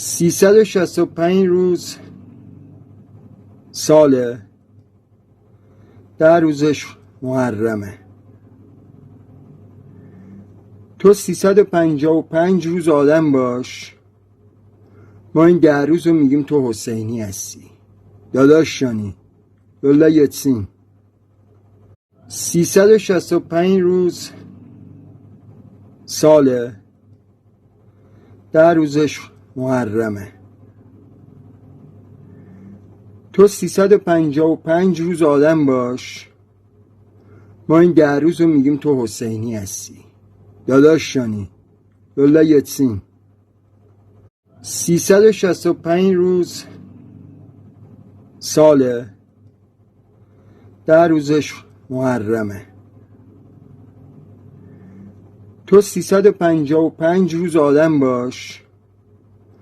365 روز ساله، 10 روزش محرمه. تو 355 روز آدم باش، ما این 10 روز رو میگیم تو حسینی هستی. داداش جانی لله یتسین. 365 روز ساله، 10 روزش محرمه. تو 355 روز آدم باش، ما این 10 روز رو میگیم تو حسینی هستی. داداش جانی لله یتسین. 365 روز ساله، 10 روزش محرمه. تو 355 روز آدم باش،